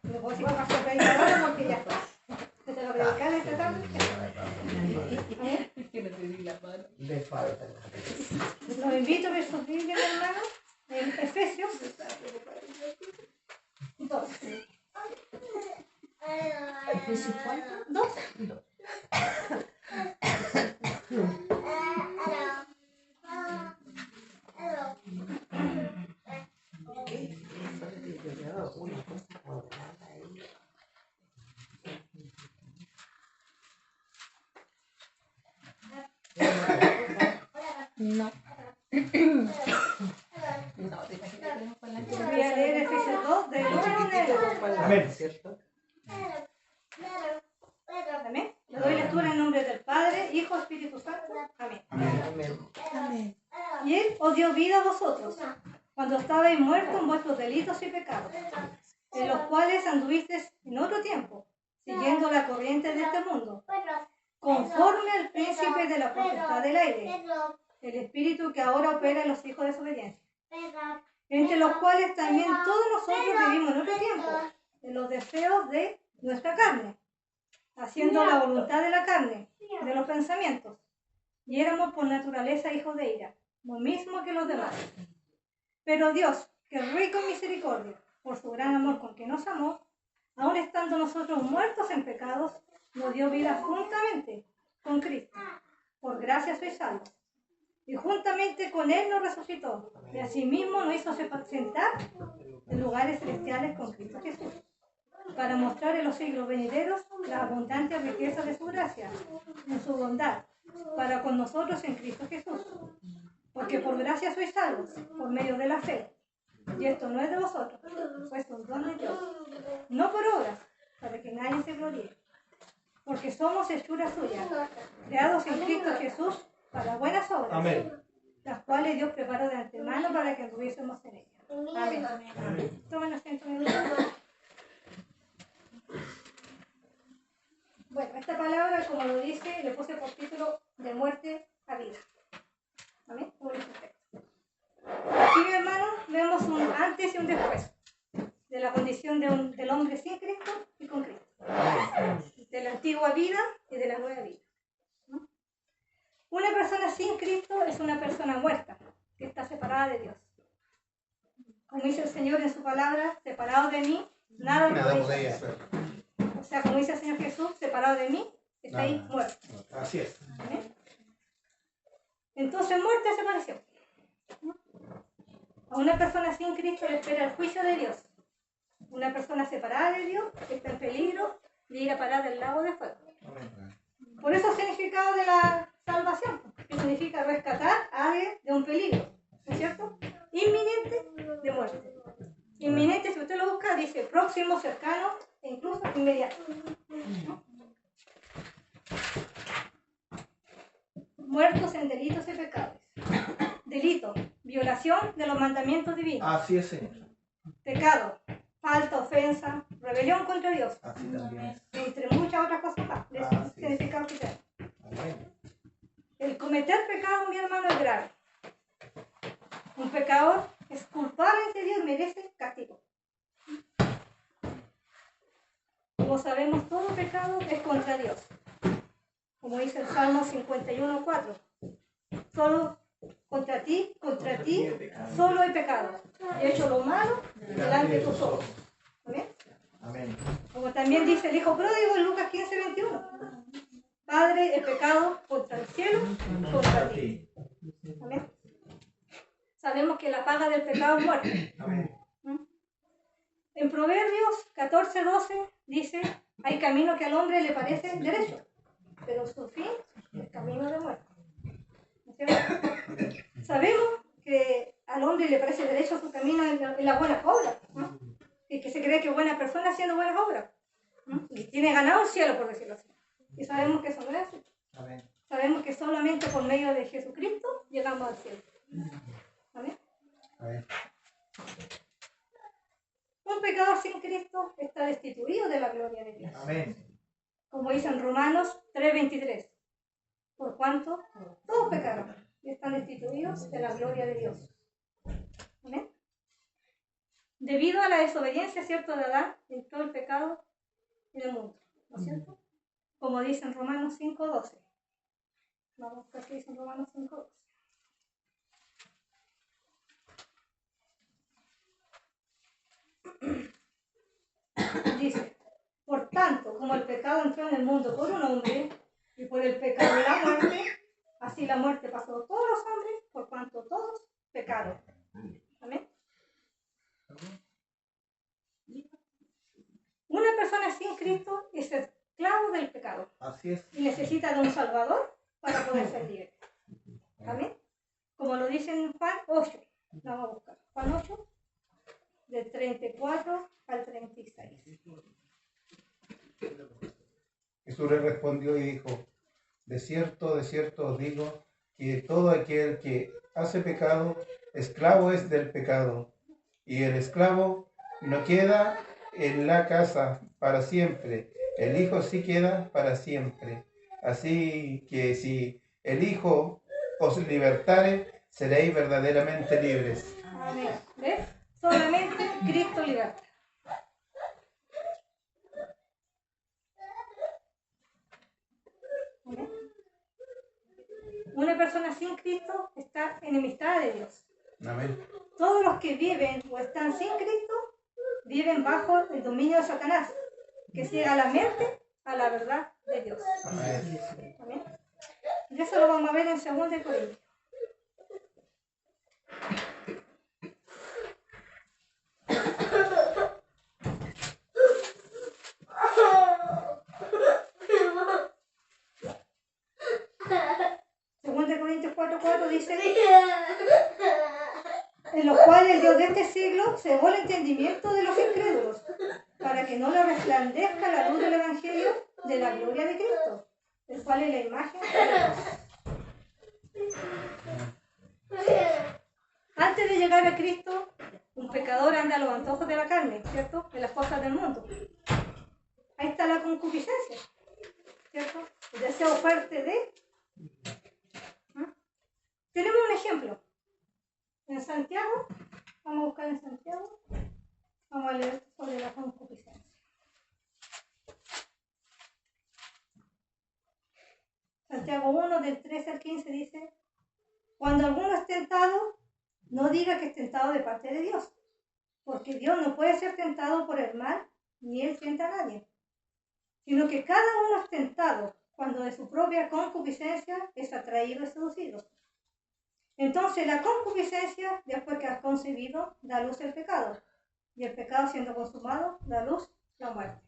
No puedo decir que pasó a predicar ahora porque ya está. ¿Te tengo que predicar esta tarde? Que no te di la mano. Le falta. Los invito a ver sus Biblias, hermanos, en Efesios 2. ¿Efesios cuánto? 2. No. No, te imaginas que tenemos con la Voy a leer Efesios 2 del 1 al 9. Amén. ¿Cierto? Amén. Le doy lectura en nombre del Padre, Hijo, Espíritu Santo. Amén. Amén. Y Él os dio vida a vosotros, cuando estabais muertos en vuestros delitos y pecados, en los cuales anduvisteis en otro tiempo, siguiendo la corriente de este mundo, conforme al príncipe de la potestad del aire, el espíritu que ahora opera en los hijos de desobediencia, entre los cuales también todos nosotros vivimos en otro tiempo, en los deseos de nuestra carne, haciendo la voluntad de la carne, de los pensamientos, y éramos por naturaleza hijos de ira, lo mismo que los demás. Pero Dios, que es rico en misericordia, por su gran amor con que nos amó, aun estando nosotros muertos en pecados, nos dio vida juntamente con Cristo. Por gracia sois salvos. Y juntamente con Él nos resucitó, y asimismo nos hizo sentar en lugares celestiales con Cristo Jesús, para mostrar en los siglos venideros la abundante riqueza de su gracia, en su bondad, para con nosotros en Cristo Jesús. Porque por gracia sois salvos, por medio de la fe. Y esto no es de vosotros, pues es un don de Dios. No por obras, para que nadie se gloríe. Porque somos hechura suya, creados en Cristo Jesús para buenas obras, Amén. las cuales Dios preparó de antemano para que anduviésemos en ellas. Amén. Amén. Tomen asiento en el lugar. Bueno, esta palabra, como lo dice, le puse por título de muerte a vida. Amén. Como dice usted. Aquí, mi hermano, vemos un antes y un después de la condición del hombre sin Cristo y con Cristo. De la antigua vida y de la nueva vida. ¿No? Una persona sin Cristo es una persona muerta, que está separada de Dios. Como dice el Señor en su palabra, separado de mí, nada podéis hacer. O sea, como dice el Señor Jesús, separado de mí, estáis muertos. Así es. ¿Amén? Entonces, muerte desapareció. A una persona sin Cristo le espera el juicio de Dios. Una persona separada de Dios está en peligro de ir a parar del lago de fuego. Por eso el significado de la salvación, que significa rescatar a alguien de un peligro, ¿no es cierto? Inminente de muerte. Inminente, si usted lo busca, dice próximo, cercano e incluso inmediato. ¿No? Muertos en delitos y pecados. Delito, violación de los mandamientos divinos. Así es, Señor. Pecado, falta, ofensa, rebelión contra Dios. Así también es. Entre muchas otras cosas más. De ese significado que sea. Amén. El cometer pecado, mi hermano, es grave. Un pecador es culpable ante Dios, merece castigo. Como sabemos, todo pecado es contra Dios. Como dice el Salmo 51:4. Solo contra ti, solo he pecado. He hecho lo malo delante de tus ojos. ¿Amén? Amén. Como también dice el hijo pródigo en Lucas 15:21. Padre, he pecado contra el cielo y contra ti. Amén. Sabemos que la paga del pecado es muerte. Amén. En Proverbios 14:12 dice, hay camino que al hombre le parece derecho, pero su fin es camino de muerte. ¿No es cierto? Sabemos que al hombre le parece derecho su camino en las buenas obras, ¿no? Y que se cree que es buena persona haciendo buenas obras, ¿no? Y tiene ganado el cielo, por decirlo así. Y sabemos que eso no es así. Amén. Sabemos que solamente por medio de Jesucristo llegamos al cielo. ¿Amén? Amén. Un pecador sin Cristo está destituido de la gloria de Dios. Amén. Como dice en Romanos 3:23. Por cuanto todos pecaron y están destituidos de la gloria de Dios. ¿Amén? Debido a la desobediencia, ¿cierto?, de Adán, entró el pecado en el mundo, ¿no es cierto? Como dice en Romanos 5:12. Vamos a ver qué dice en Romanos 5:12. Dice, por tanto, como el pecado entró en el mundo por un hombre, y por el pecado la muerte, así la muerte pasó a todos los hombres, por cuanto todos pecaron. Amén. Una persona sin Cristo es esclavo del pecado. Así es. Y necesita de un Salvador para poder ser libre. Amén. Como lo dice en Juan 8. Vamos a buscar. Juan 8, del 34 al 36. Jesús le respondió y dijo, de cierto os digo, que todo aquel que hace pecado, esclavo es del pecado. Y el esclavo no queda en la casa para siempre, el Hijo sí queda para siempre. Así que si el Hijo os libertare, seréis verdaderamente libres. Amén. ¿Ves? Solamente Cristo liberta. Amén. Una persona sin Cristo está enemistada de Dios. Amén. Todos los que viven o están sin Cristo viven bajo el dominio de Satanás, que ciega la mente a la verdad de Dios. Amén. Amén. Y eso lo vamos a ver en 2 Corintios. Corintios 4:4 dice, en los cuales el Dios de este siglo cegó el entendimiento de los incrédulos, para que no le resplandezca la luz del Evangelio de la gloria de Cristo, el cual es la imagen de Dios. Antes de llegar a Cristo, un pecador anda a los antojos de la carne, ¿cierto? En las cosas del mundo. Ahí está la concupiscencia, ¿cierto? El deseo fuerte de... Tenemos un ejemplo. En Santiago, vamos a buscar en Santiago, vamos a leer sobre la concupiscencia. Santiago 1, del 13 al 15 dice, cuando alguno es tentado, no diga que es tentado de parte de Dios, porque Dios no puede ser tentado por el mal, ni Él tienta a nadie, sino que cada uno es tentado cuando de su propia concupiscencia es atraído y seducido. Entonces la concupiscencia, después que has concebido, da luz el pecado, y el pecado siendo consumado, da luz la muerte.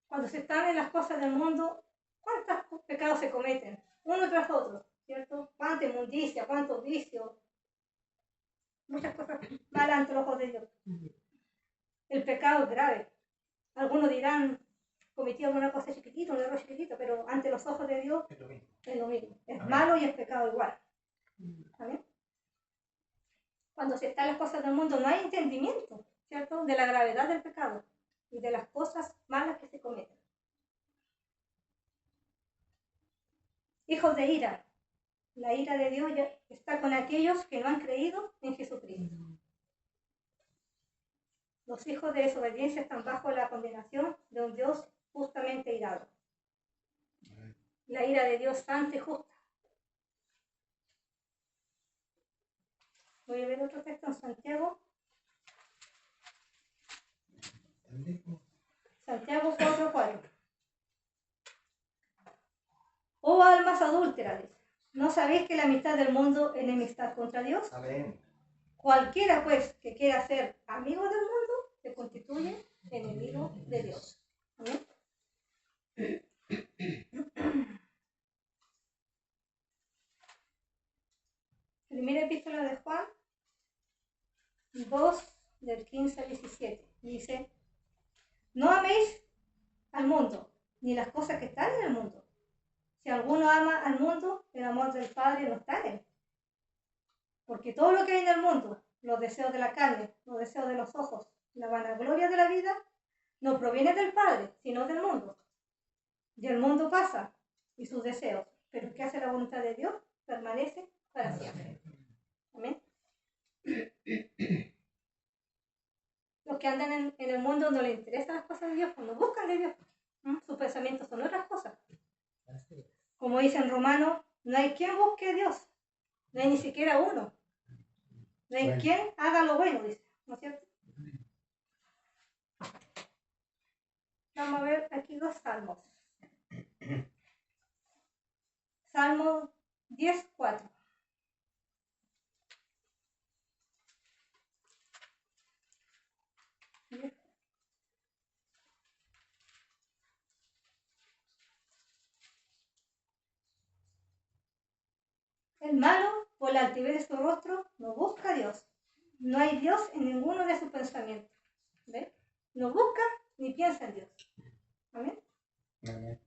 Cuando se están en las cosas del mundo, ¿cuántos pecados se cometen? Uno tras otro, ¿cierto? Cuánta inmundicia, cuántos vicios, muchas cosas malas ante los ojos de Dios. El pecado es grave. Algunos dirán, cometí alguna cosa chiquitita, un error chiquitito, pero ante los ojos de Dios es lo mismo. Es Amén. malo y es pecado igual. ¿Amén? Cuando se están las cosas del mundo no hay entendimiento, ¿cierto? De la gravedad del pecado y de las cosas malas que se cometen. Hijos de ira. La ira de Dios ya está con aquellos que no han creído en Jesucristo. Los hijos de desobediencia están bajo la condenación de un Dios justamente irado. La ira de Dios santa y justa. Voy a ver otro texto en Santiago. Santiago 4:4. Oh almas adúlteras, ¿no sabéis que la amistad del mundo es enemistad contra Dios? Amén. Cualquiera, pues, que quiera ser amigo del mundo, se constituye enemigo de Dios. ¿Amén? Primera epístola de Juan 2, del 15 al 17. Dice, no améis al mundo, ni las cosas que están en el mundo. Si alguno ama al mundo, el amor del Padre no está en él. Porque todo lo que hay en el mundo, los deseos de la carne, los deseos de los ojos, la vanagloria de la vida, no proviene del Padre, sino del mundo. Y el mundo pasa, y sus deseos, pero el que hace la voluntad de Dios permanece para siempre. Amén. Los que andan en el mundo no les interesan las cosas de Dios, pues no buscan de Dios. Sus pensamientos son otras cosas. Como dice en Romanos, no hay quien busque a Dios, no hay ni siquiera uno. No hay quien haga lo bueno, dice, ¿no es cierto? Vamos a ver aquí 2 salmos. Salmo 10:4. El malo, por la altivez de su rostro, no busca a Dios. No hay Dios en ninguno de sus pensamientos. ¿Ves? No busca ni piensa en Dios. Amén. Amén.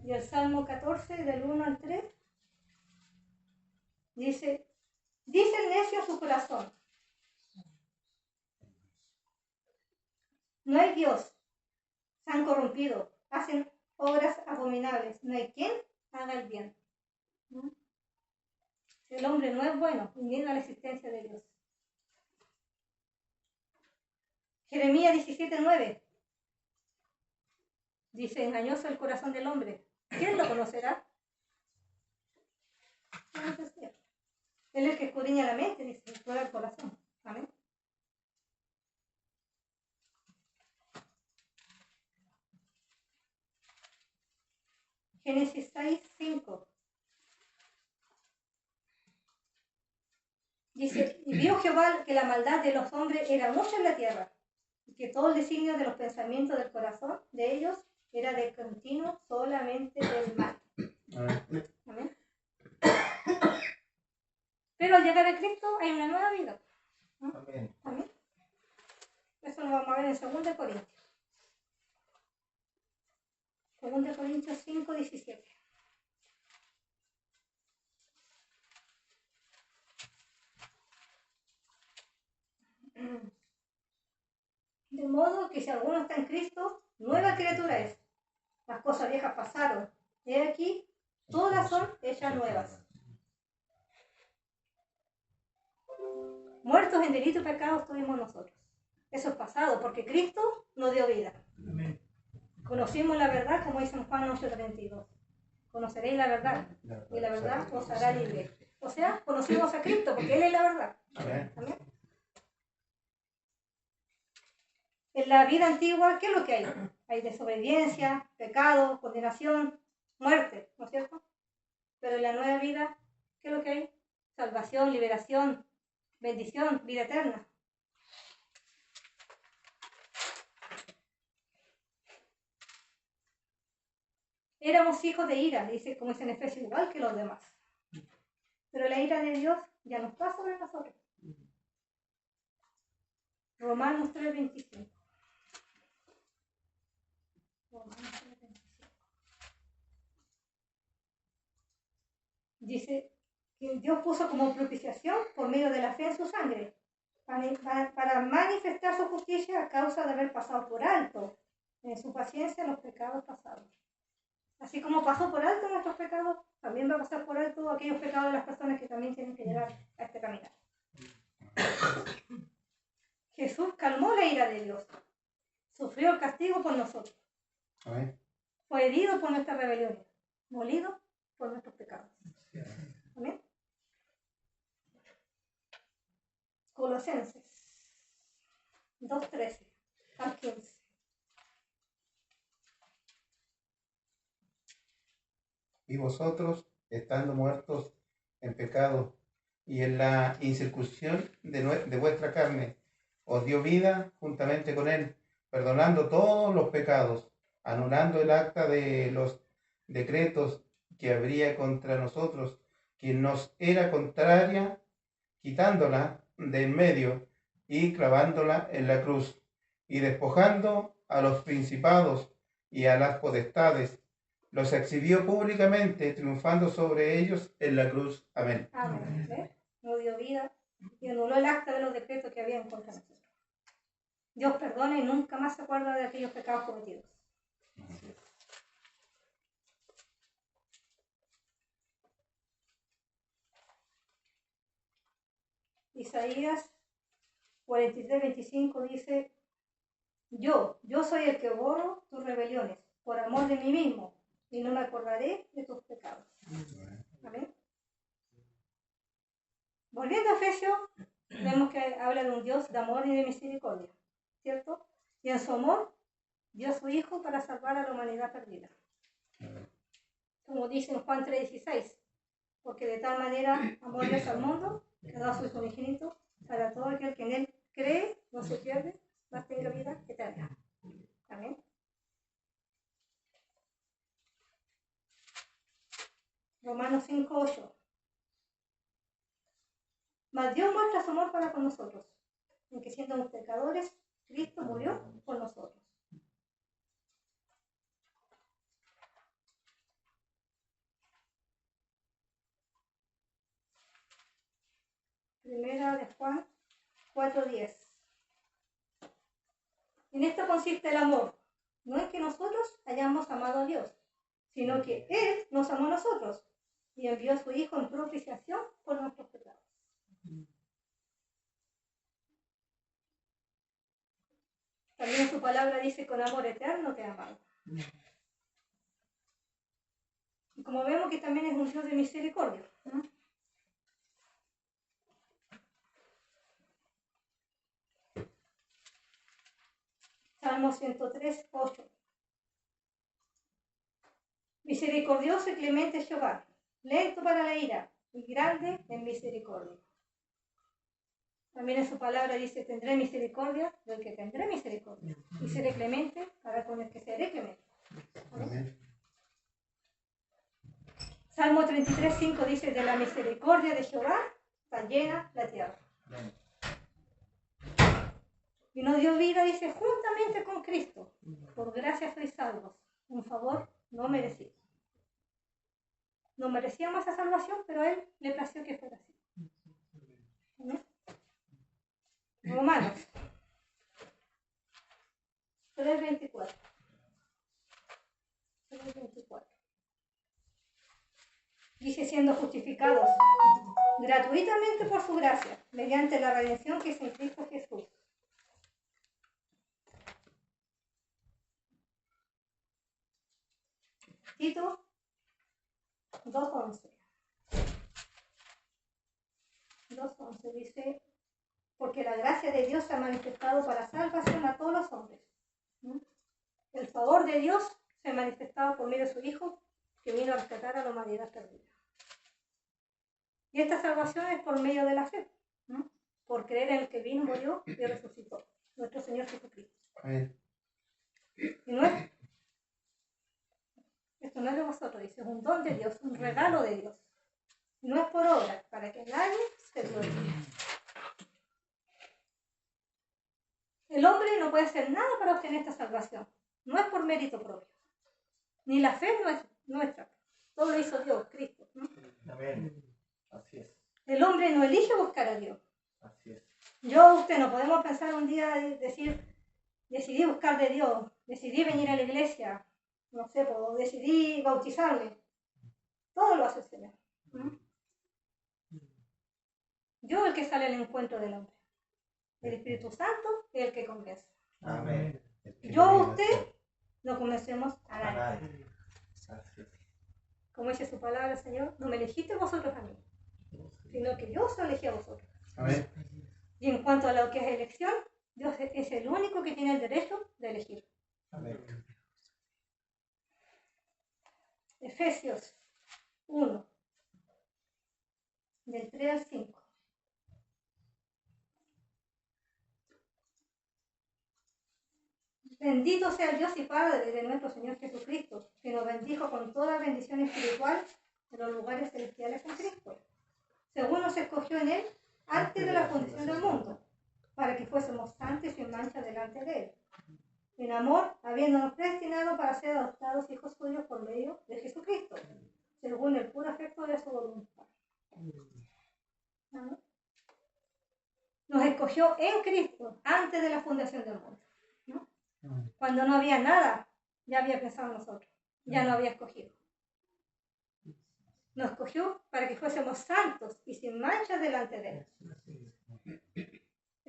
Y el Salmo 14, del 1 al 3, dice el necio en su corazón, no hay Dios, se han corrompido, hacen obras abominables, no hay quien haga el bien. El hombre no es bueno y niega la existencia de Dios. Jeremías 17:9 dice, engañoso el corazón del hombre, ¿quién lo conocerá? No sé. Él es el que escudriña la mente, dice, y prueba el corazón. Amén. Génesis 6:5 dice, y vio Jehová que la maldad de los hombres era mucha en la tierra, y que todo el designio de los pensamientos del corazón de ellos era de continuo solamente el mal. Amén. Pero al llegar a Cristo hay una nueva vida. Amén. Amén. Eso lo vamos a ver en 2 Corintios. 2 Corintios 5:17. De modo que si alguno está en Cristo, nueva criatura es. Las cosas viejas pasaron. He aquí, todas son hechas nuevas. Muertos en delito y pecado estuvimos nosotros. Eso es pasado, porque Cristo nos dio vida. Amén. Conocimos la verdad, como dice en Juan 8:32. Conoceréis la verdad, y la verdad os hará libre. O sea, conocimos a Cristo, porque Él es la verdad. Amén. ¿Amén? En la vida antigua, ¿qué es lo que hay? Hay desobediencia, pecado, condenación, muerte, ¿no es cierto? Pero en la nueva vida, ¿qué es lo que hay? Salvación, liberación, bendición, vida eterna. Éramos hijos de ira, dice, como dice en Efesios, igual que los demás. Pero la ira de Dios ya no está sobre nosotros. Romanos 3:25. Dice que Dios puso como propiciación por medio de la fe en su sangre, para manifestar su justicia a causa de haber pasado por alto en su paciencia los pecados pasados. Así como pasó por alto nuestros pecados, también va a pasar por alto aquellos pecados de las personas que también tienen que llegar a este caminar. Jesús calmó la ira de Dios, sufrió el castigo por nosotros. Amén. Fue herido por nuestras rebeliones, molido por nuestros pecados. Amén. Colosenses 2:13 al 15. Y vosotros, estando muertos en pecado y en la incircuncisión de vuestra carne, os dio vida juntamente con él, perdonando todos los pecados, anulando el acta de los decretos que habría contra nosotros, quien nos era contraria, quitándola de en medio y clavándola en la cruz, y despojando a los principados y a las potestades, los exhibió públicamente, triunfando sobre ellos en la cruz. Amén. Amén. ¿Ves? Nos dio vida y anuló el acta de los decretos que había en contra de nosotros. Dios perdona y nunca más se acuerda de aquellos pecados cometidos. Isaías 43:25 dice, yo soy el que borro tus rebeliones, por amor de mí mismo, y no me acordaré de tus pecados. ¿Amén? Volviendo a Efesios, vemos que habla de un Dios de amor y de misericordia, ¿cierto? Y en su amor dio a su Hijo para salvar a la humanidad perdida. Como dice en Juan 3:16, porque de tal manera amó Dios al mundo, que ha dado a su Hijo unigénito, para todo aquel que en él cree, no se pierde, mas tenga vida eterna. Amén. Romanos 5:8. Mas Dios muestra su amor para con nosotros, en que siendo pecadores, Cristo murió por nosotros. Primera de Juan 4:10. En esto consiste el amor, no en que nosotros hayamos amado a Dios, sino que Él nos amó a nosotros y envió a su Hijo en propiciación por nuestros pecados. También su palabra dice, con amor eterno te he amado. Y como vemos que también es un Dios de misericordia, ¿no? Salmo 103:8. Misericordioso y clemente es Jehová, lento para la ira y grande en misericordia. También en su palabra dice, tendré misericordia del que tendré misericordia, y seré clemente para con el que seré clemente. Amén. Salmo 33:5 dice, de la misericordia de Jehová está llena la tierra. Amén. Y nos dio vida, dice, juntamente con Cristo. Por gracia sois salvos, un favor no merecido. No merecíamos esa salvación, pero a Él le plació que fuera así. ¿Amén? Romanos 3:24. 3:24. Dice, siendo justificados gratuitamente por su gracia, mediante la redención que es en Cristo Jesús. Tito 2:11. 2:11 dice, porque la gracia de Dios se ha manifestado para salvación a todos los hombres. El favor de Dios se ha manifestado por medio de su Hijo, que vino a rescatar a la humanidad perdida. Y esta salvación es por medio de la fe, ¿no? Por creer en el que vino, murió y resucitó, nuestro Señor Jesucristo. Amén. Y no es, esto no es de vosotros, dice, es un don de Dios, un regalo de Dios. No es por obra, para que nadie se gloríe. El hombre no puede hacer nada para obtener esta salvación. No es por mérito propio. Ni la fe no es nuestra. Todo lo hizo Dios, Cristo, ¿no? Amén. Así es. El hombre no elige buscar a Dios. Así es. Usted no podemos pensar un día y decir, decidí buscar de Dios, decidí venir a la iglesia, no sé, pues, decidí bautizarme. Todo lo hace el Señor. Dios es el que sale al encuentro del hombre. El Espíritu Santo es el que convence. Amén. Usted, no convencemos a A nadie. nadie. Así es. Como dice su palabra, Señor, no me elegiste vosotros a mí, sino que yo os elegí a vosotros. Amén. Y en cuanto a lo que es elección, Dios es el único que tiene el derecho de elegir. Amén. Efesios 1, del 3 al 5. Bendito sea el Dios y Padre de nuestro Señor Jesucristo, que nos bendijo con toda bendición espiritual en los lugares celestiales en Cristo, según nos escogió en Él antes de la fundación del mundo, para que fuésemos santos y sin mancha delante de Él. En amor, habiéndonos predestinado para ser adoptados hijos suyos por medio de Jesucristo, según el puro afecto de su voluntad. ¿No? Nos escogió en Cristo antes de la fundación del mundo. ¿No? Cuando no había nada, ya había pensado en nosotros, ya no había escogido. Nos escogió para que fuésemos santos y sin mancha delante de Él.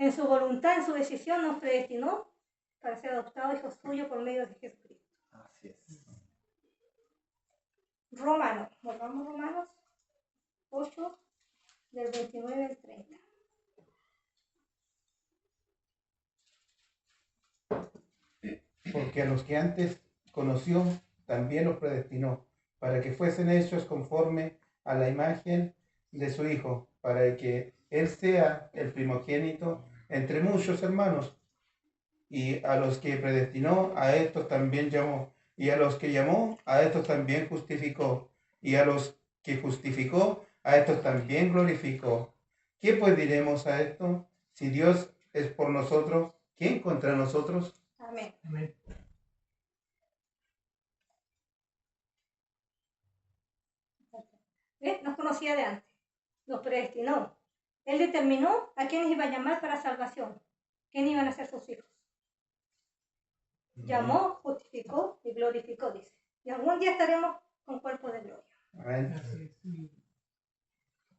En su voluntad, en su decisión, nos predestinó para ser adoptados hijos suyos por medio de Jesucristo. Así es. Romanos, volvamos a Romanos 8, del 29 al 30. Porque a los que antes conoció, también los predestinó, para que fuesen hechos conforme a la imagen de su Hijo, para que Él sea el primogénito entre muchos hermanos. Y a los que predestinó, a estos también llamó. Y a los que llamó, a estos también justificó. Y a los que justificó, a estos también glorificó. ¿Qué pues diremos a esto? Si Dios es por nosotros, ¿quién contra nosotros? Amén. Amén. ¿Ves? Nos conocía de antes, nos predestinó. Él determinó a quiénes iba a llamar para salvación, quiénes iban a ser sus hijos. Llamó, justificó y glorificó, dice. Y algún día estaremos con cuerpo de gloria. Amén.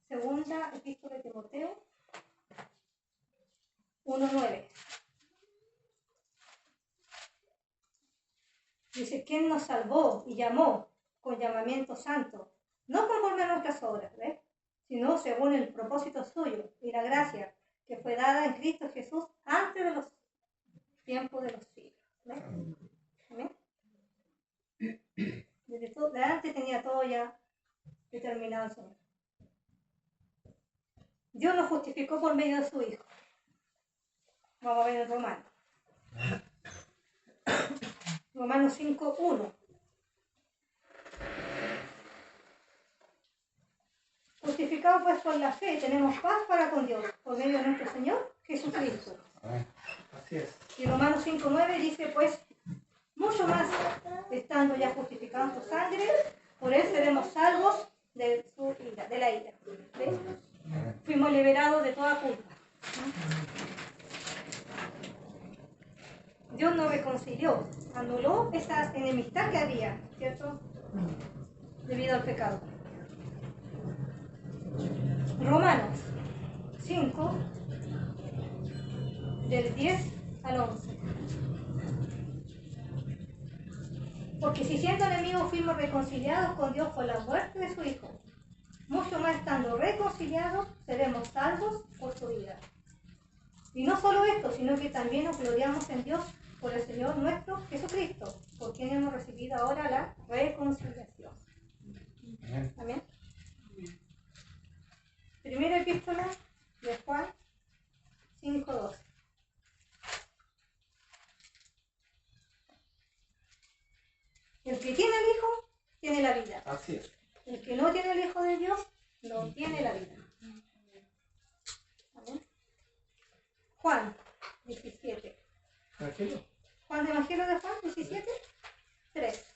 Segunda epístola de Timoteo 1:9. Dice, ¿quién nos salvó y llamó con llamamiento santo? No conforme a nuestras obras, ¿ves? Sino según el propósito suyo y la gracia que fue dada en Cristo Jesús antes de los tiempos de los siglos. ¿Ves? ¿Amén? De antes tenía todo ya determinado el Señor. Dios nos justificó por medio de su Hijo. Vamos a ver en Romanos. Romanos 5:1. Justificados pues por la fe, tenemos paz para con Dios, por medio de nuestro Señor Jesucristo. Así es. Y Romanos 5:9 dice, pues, mucho más, estando ya justificados por sangre, por él seremos salvos de su ira, de la ira. ¿Ves? Fuimos liberados de toda culpa. Dios nos reconcilió, anuló esa enemistad que había, ¿cierto? Debido al pecado. Romanos 5, del 10 al 11. Porque si siendo enemigos fuimos reconciliados con Dios por la muerte de su Hijo, mucho más estando reconciliados seremos salvos por su vida. Y no solo esto, sino que también nos gloriamos en Dios por el Señor nuestro Jesucristo, por quien hemos recibido ahora la reconciliación. Amén. Primera epístola de Juan 5:12. El que tiene al Hijo, tiene la vida. Así es. El que no tiene el Hijo de Dios, no tiene la vida. ¿Amén? Juan 17. Tranquilo. Juan, Evangelio de Juan 17, 3.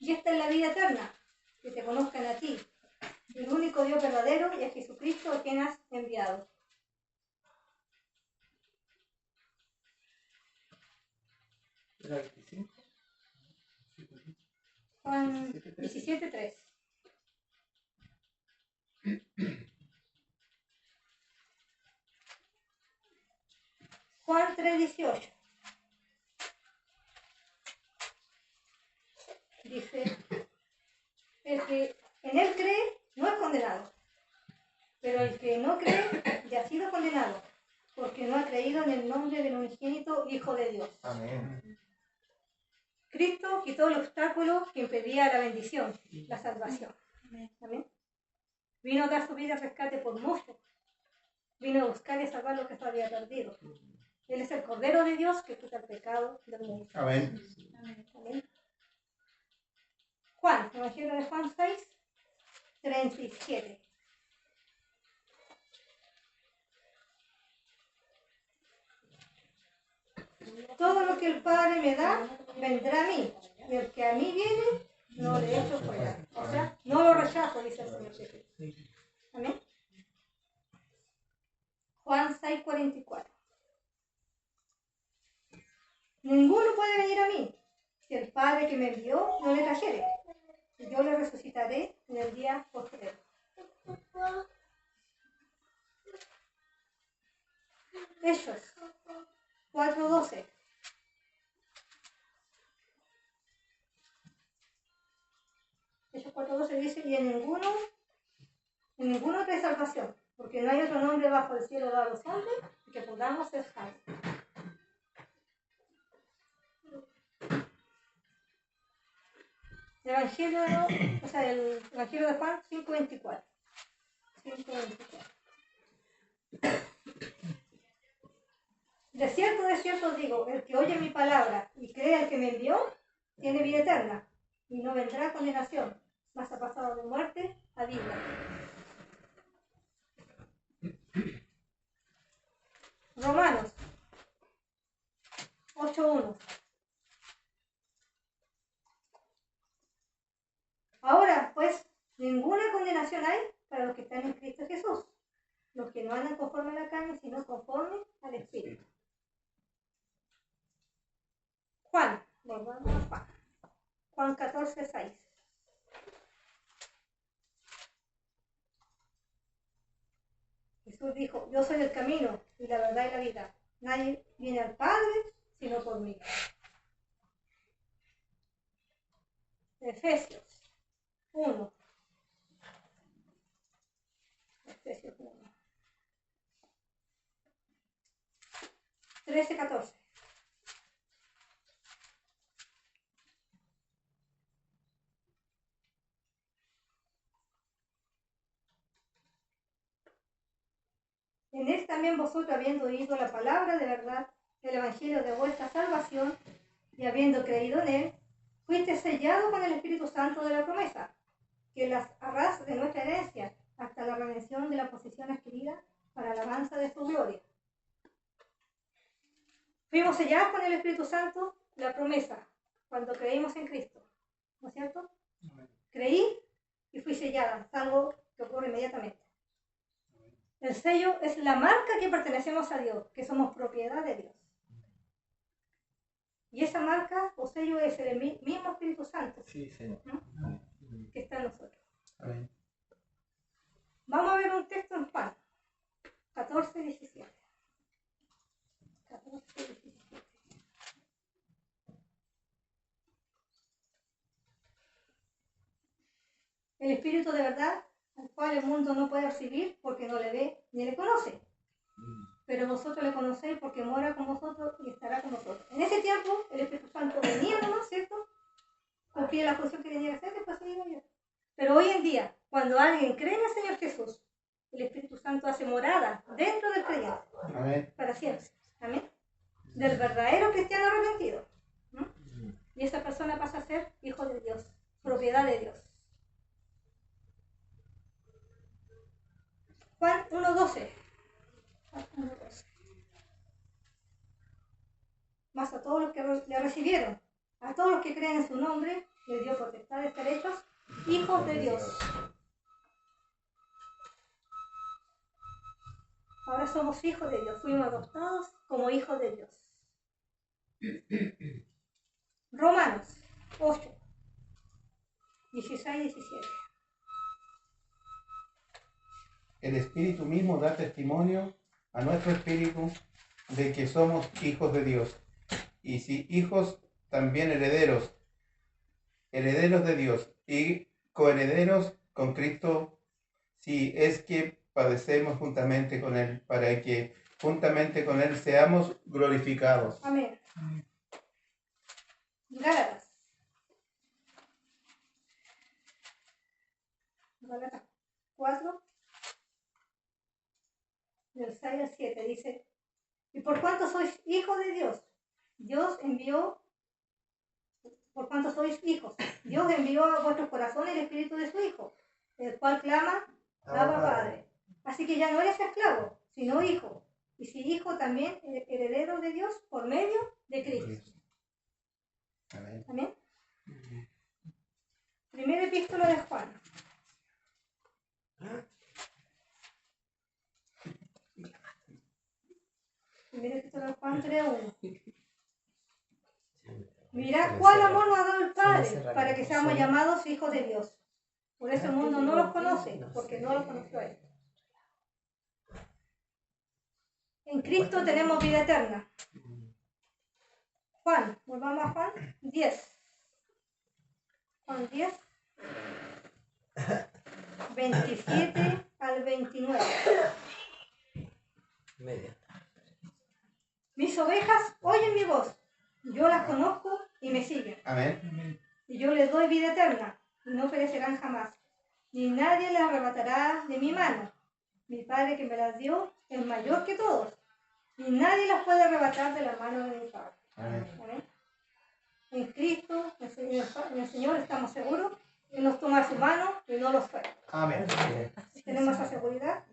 Y esta es la vida eterna, que te conozcan a ti, el único Dios verdadero, y a Jesucristo a quien has enviado. Era 25. Juan 17, 3. Juan 3:18. Dice, el que en él cree no es condenado, pero el que no cree ya ha sido condenado, porque no ha creído en el nombre del unigénito Hijo de Dios. Amén. Cristo quitó el obstáculo que impedía la bendición, la salvación. Amén. Vino a dar su vida en rescate por muchos. Vino a buscar y salvar lo que se había perdido. Él es el Cordero de Dios que quita el pecado del mundo. Amén. Amén. Juan, Evangelio de Juan 6, 37. Todo lo que el Padre me da, vendrá a mí. Y el que a mí viene, no le echo fuera. O sea, no lo rechazo, dice el Señor Jesús. Amén. Juan 6, 44. Ninguno puede venir a mí, si el Padre que me envió no le trajere. Y yo le resucitaré en el día postrero. Hechos 4:12. Hechos 4:12 dice, y en ninguno otra hay salvación, porque no hay otro nombre bajo el cielo dado a los hombres que podamos ser salvos. El Evangelio de Juan 5:24. 5:24. De cierto os digo, el que oye mi palabra y cree al que me envió, tiene vida eterna, y no vendrá condenación, mas ha pasado de muerte a vida. Romanos 8:1. Ahora, pues, ninguna condenación hay para los que están en Cristo Jesús, los que no andan conforme a la carne, sino conforme al Espíritu. Juan, volvamos a Juan. Juan 14:6. Jesús dijo, yo soy el camino y la verdad y la vida. Nadie viene al Padre sino por mí. Efesios 1. Efesios 1. 13:14. En él también vosotros, habiendo oído la palabra de verdad, el evangelio de vuestra salvación, y habiendo creído en él, fuiste sellado con el Espíritu Santo de la promesa, que las arras de nuestra herencia hasta la redención de la posesión adquirida para alabanza de su gloria. Fuimos sellados con el Espíritu Santo, la promesa, cuando creímos en Cristo, ¿no es cierto? Creí y fui sellada, algo que ocurre inmediatamente. El sello es la marca que pertenecemos a Dios, que somos propiedad de Dios. Y esa marca o sello es el mismo Espíritu Santo, Sí, Señor. ¿no? Que está en nosotros. Amén. Vamos a ver un texto en Juan 14:17. 14:17. El Espíritu de verdad, al cual el mundo no puede recibir porque no le ve ni le conoce. Pero vosotros le conocéis porque mora con vosotros y estará con vosotros. En ese tiempo, el Espíritu Santo venía nomás, ¿cierto? Cumplía la función que tenía que hacer, después se iba ya. Pero hoy en día, cuando alguien cree en el Señor Jesús, el Espíritu Santo hace morada dentro del creyente. Amén. Para siempre. Amén. Del verdadero cristiano arrepentido. ¿No? Y esa persona pasa a ser hijo de Dios, propiedad de Dios. Juan 1:12. Más a todos los que le recibieron, a todos los que creen en su nombre, le dio potestad de ser hechos hijos de Dios. Ahora somos hijos de Dios, fuimos adoptados como hijos de Dios. Romanos 8, 16 y 17. El Espíritu mismo da testimonio a nuestro espíritu de que somos hijos de Dios. Y si hijos, también herederos, herederos de Dios y coherederos con Cristo, si es que padecemos juntamente con Él, para que juntamente con Él seamos glorificados. Amén. Gálatas 4, del 6 al 7, dice, y por cuanto sois hijos de Dios, por cuanto sois hijos, Dios envió a vuestros corazones el Espíritu de su Hijo, el cual clama, Abba Padre. Así que ya no eres esclavo, sino hijo. Y si hijo, también heredero de Dios por medio de Cristo. Amén. Amén. Primera epístola de Juan. Primera epístola de Juan 3:1. Mirad cuál amor nos ha dado el Padre para que seamos llamados hijos de Dios. Por eso el mundo no los conoce, porque no los conoció a él. En Cristo tenemos vida eterna. Juan, volvamos a Juan 10. Juan 10, 27 al 29. Media. Mis ovejas oyen mi voz, yo las conozco y me siguen. Amén. Y yo les doy vida eterna, y no perecerán jamás, ni nadie las arrebatará de mi mano. Mi Padre que me las dio es mayor que todos, y nadie las puede arrebatar de la mano de mi Padre. Amén. ¿Amén? En Cristo, en el Señor, estamos seguros, que nos toma su mano y no los fuera. Amén. Tenemos esa seguridad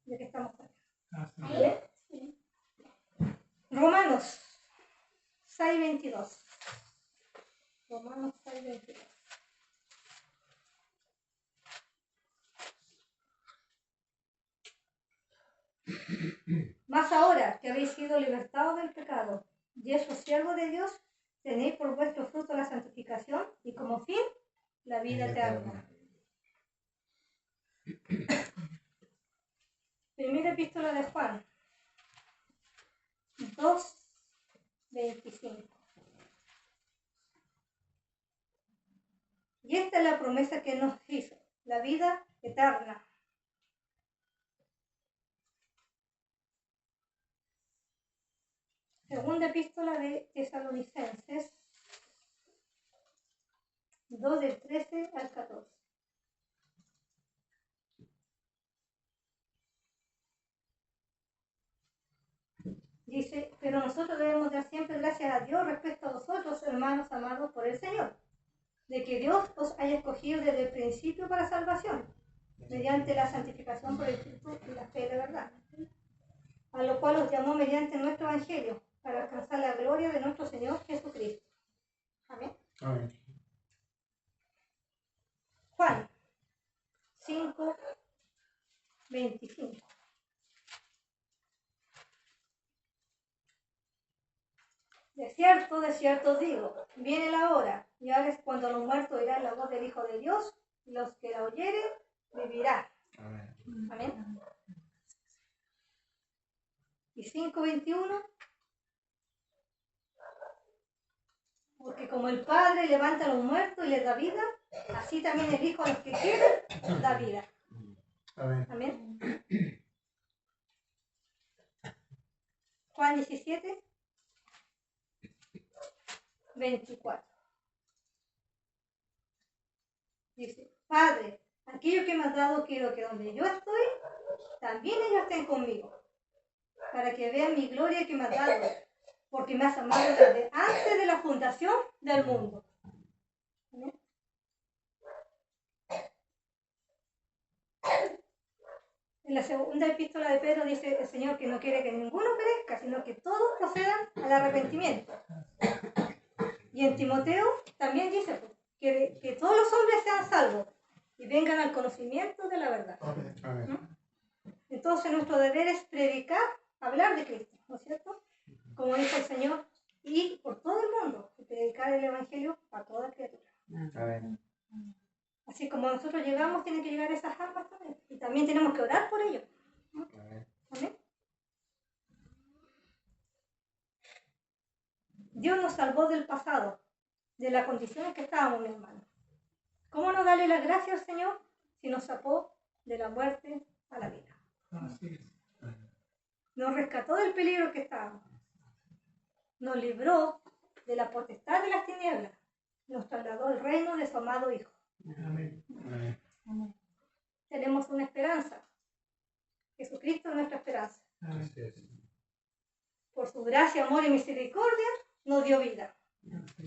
de que estamos con él. Así es. Romanos 6:22. Romanos 6:22. Mas ahora que habéis sido libertados del pecado y hechos siervos de Dios, tenéis por vuestro fruto la santificación y como fin la vida eterna. Primera epístola de Juan 2:25. Y esta es la promesa que nos hizo, la vida eterna. Segunda epístola de Tesalonicenses 2 del 13 al 14. Dice, pero nosotros debemos dar siempre gracias a Dios respecto a vosotros, hermanos amados por el Señor, de que Dios os haya escogido desde el principio para salvación, mediante la santificación por el Espíritu y la fe de verdad, a lo cual os llamó mediante nuestro Evangelio, para alcanzar la gloria de nuestro Señor Jesucristo. Amén. Amén. Juan 5:25. De cierto os digo, viene la hora, y ahora es cuando los muertos oirán la voz del Hijo de Dios, y los que la oyeren vivirán. Amén. Amén. Y 5:21. Porque como el Padre levanta a los muertos y les da vida, así también el Hijo a los que quieren da vida. Amén. Amén. Juan 17:24. Dice, Padre, aquello que me has dado quiero que donde yo estoy, también ellos estén conmigo, para que vean mi gloria que me has dado, porque me has amado desde antes de la fundación del mundo. ¿Amén? En la segunda epístola de Pedro dice el Señor que no quiere que ninguno perezca, sino que todos procedan al arrepentimiento. Y en Timoteo también dice que todos los hombres sean salvos y vengan al conocimiento de la verdad. Amén. Entonces nuestro deber es predicar, hablar de Cristo, ¿no es cierto? Como dijo el Señor, y por todo el mundo, y predicar el Evangelio a toda criatura. Amén. Así como nosotros llegamos, tienen que llegar esas almas también. Y también tenemos que orar por ellos. Amén. ¿Amén? Dios nos salvó del pasado, de la condición en que estábamos, mi hermano. ¿Cómo no darle las gracias al Señor si nos sacó de la muerte a la vida? Así es. Nos rescató del peligro que estábamos. Nos libró de la potestad de las tinieblas. Nos trasladó al reino de su amado Hijo. Amén. Amén. Tenemos una esperanza. Jesucristo es nuestra esperanza. Amén. Así es. Por su gracia, amor y misericordia, nos dio vida.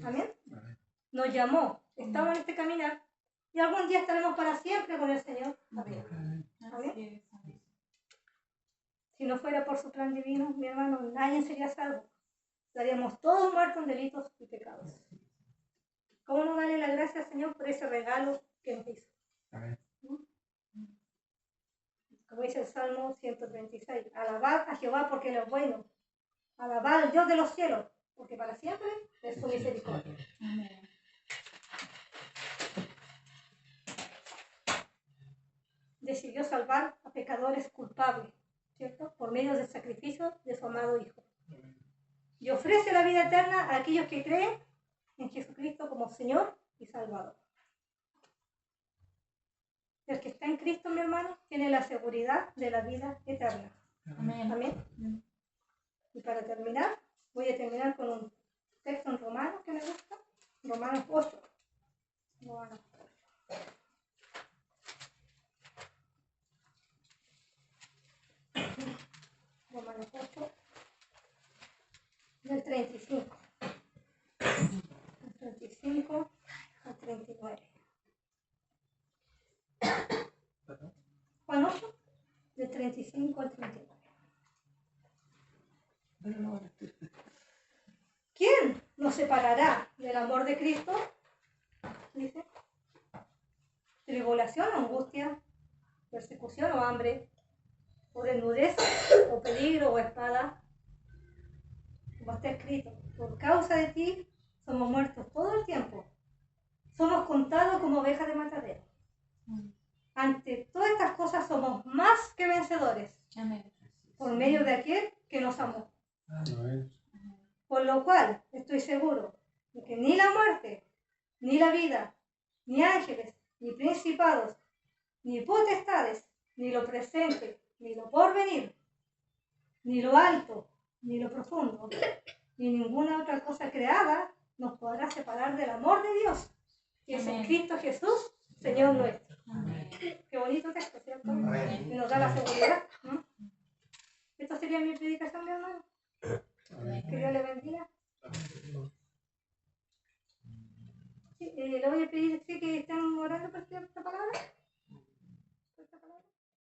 Amén. Amén. Nos llamó. Estamos en este caminar. Y algún día estaremos para siempre con el Señor. Amén. Amén. Amén. Si no fuera por su plan divino, mi hermano, nadie sería salvo. Estaríamos todos muertos en delitos y pecados. ¿Cómo no darle la gracia al Señor por ese regalo que nos hizo? Amén. Como dice el Salmo 136, alabad a Jehová porque Él es bueno. Alabad al Dios de los cielos, porque para siempre es su misericordia. decidió salvar a pecadores culpables, ¿cierto? Por medio del sacrificio de su amado Hijo. Y ofrece la vida eterna a aquellos que creen en Jesucristo como Señor y Salvador. El que está en Cristo, mi hermano, tiene la seguridad de la vida eterna. Amén. Amén. Y para terminar, voy a terminar con un texto en Romanos que me gusta. Romanos 8. Romanos 8. Romanos 8, del 35. Del 35 al 39. Juan 8, del 35 al 39. ¿Quién nos separará del amor de Cristo? Dice. Tribulación o angustia, persecución o hambre, o desnudez, o peligro, o espada. Como está escrito, por causa de ti somos muertos todo el tiempo. Somos contados como ovejas de matadero. Ante todas estas cosas somos más que vencedores. Amén. Por medio de aquel que nos amó. Amén. Por lo cual estoy seguro de que ni la muerte, ni la vida, ni ángeles, ni principados, ni potestades, ni lo presente, ni lo porvenir, ni lo alto, ni lo profundo, ni ninguna otra cosa creada nos podrá separar del amor de Dios, que es en Amén. Cristo Jesús, Señor nuestro. Amén. Qué bonito texto, ¿cierto? Amén. Y nos da la seguridad. ¿No? Esta sería mi predicación, mi hermano. Que Dios le bendiga. Sí, le voy a pedir que estén orando.